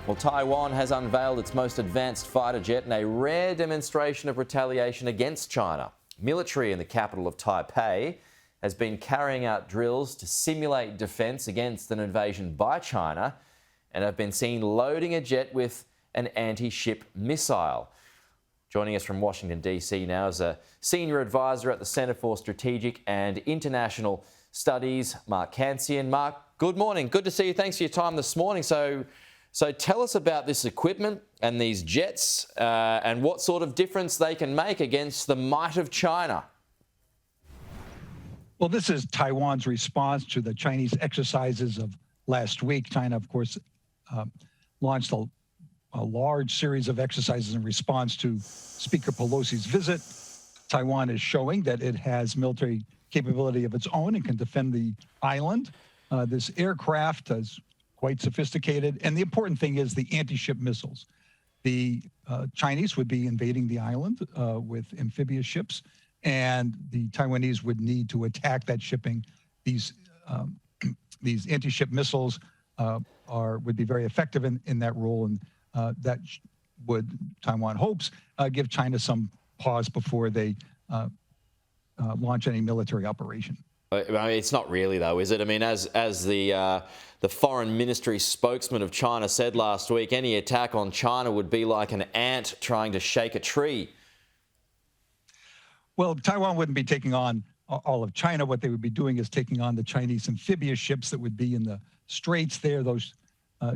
Well, Taiwan has unveiled its most advanced fighter jet in a rare demonstration of retaliation against China. Military in the capital of Taipei has been carrying out drills to simulate defence against an invasion by China and have been seen loading a jet with an anti-ship missile. Joining us from Washington, D.C. now is a senior advisor at the Centre for Strategic and International Studies, Mark Cancian. Mark, good morning. Good to see you. Thanks for your time this morning. So tell us about this equipment and these jets and what sort of difference they can make against the might of China. Well, this is Taiwan's response to the Chinese exercises of last week. China, of course, launched a large series of exercises in response to Speaker Pelosi's visit. Taiwan is showing that it has military capability of its own and can defend the island. This aircraft is quite sophisticated. And the important thing is the anti-ship missiles. The Chinese would be invading the island with amphibious ships, and the Taiwanese would need to attack that shipping. These anti-ship missiles would be very effective in that role, and that would, Taiwan hopes, give China some pause before they launch any military operation. I mean, it's not really, though, is it? I mean, as the foreign ministry spokesman of China said last week, any attack on China would be like an ant trying to shake a tree. Well, Taiwan wouldn't be taking on all of China. What they would be doing is taking on the Chinese amphibious ships that would be in the straits there. Those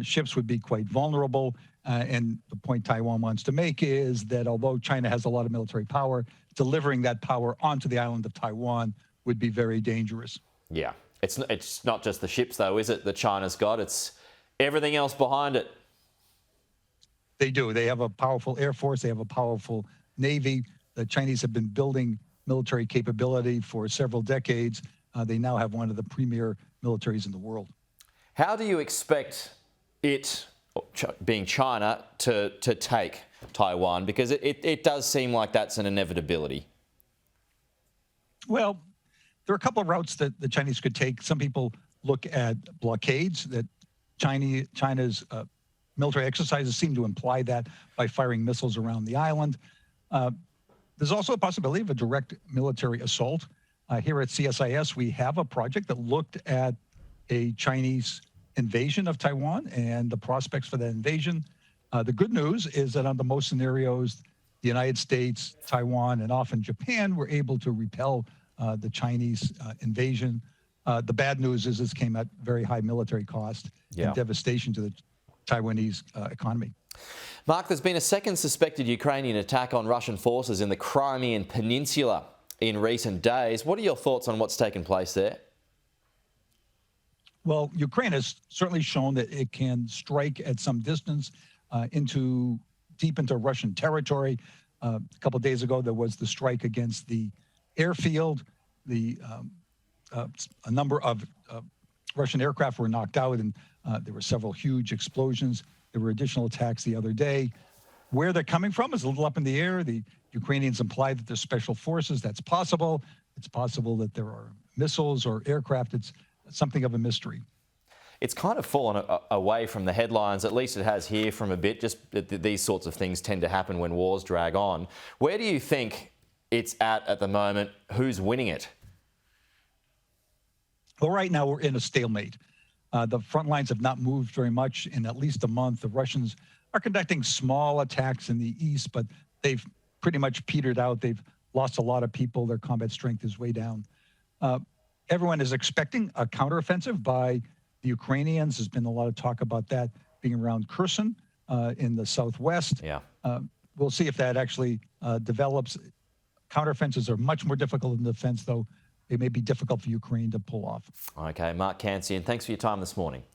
ships would be quite vulnerable. And the point Taiwan wants to make is that although China has a lot of military power, delivering that power onto the island of Taiwan would be very dangerous. Yeah, it's not just the ships, though, is it, that China's got? It's everything else behind it. They do. They have a powerful air force. They have a powerful navy. The Chinese have been building military capability for several decades. They now have one of the premier militaries in the world. How do you expect it, being China, to take Taiwan? Because it does seem like that's an inevitability. Well, there are a couple of routes that the Chinese could take. Some people look at blockades, that China's military exercises seem to imply that by firing missiles around the island. There's also a possibility of a direct military assault. Here at CSIS, we have a project that looked at a Chinese invasion of Taiwan and the prospects for that invasion. The good news is that under most scenarios, the United States, Taiwan, and often Japan were able to repel the Chinese invasion. The bad news is this came at very high military cost and devastation to the Taiwanese economy. Mark, there's been a second suspected Ukrainian attack on Russian forces in the Crimean Peninsula in recent days. What are your thoughts on what's taken place there? Well, Ukraine has certainly shown that it can strike at some distance deep into Russian territory. A couple of days ago, there was the strike against the airfield. A number of Russian aircraft were knocked out, and there were several huge explosions. There were additional attacks the other day. Where they're coming from is a little up in the air. The Ukrainians imply that there's special forces. That's possible. It's possible that there are missiles or aircraft. It's something of a mystery. It's kind of fallen away from the headlines, at least it has here from a bit. Just these sorts of things tend to happen when wars drag on. Where do you think it's at the moment? Who's winning it? Well, right now we're in a stalemate. The front lines have not moved very much in at least a month. The Russians are conducting small attacks in the east, but they've pretty much petered out. They've lost a lot of people. Their combat strength is way down. Everyone is expecting a counteroffensive by the Ukrainians. There's been a lot of talk about that being around Kherson in the southwest. Yeah. We'll see if that actually develops. Counteroffensives are much more difficult in defense, though they may be difficult for Ukraine to pull off. Okay, Mark Cancian, thanks for your time this morning.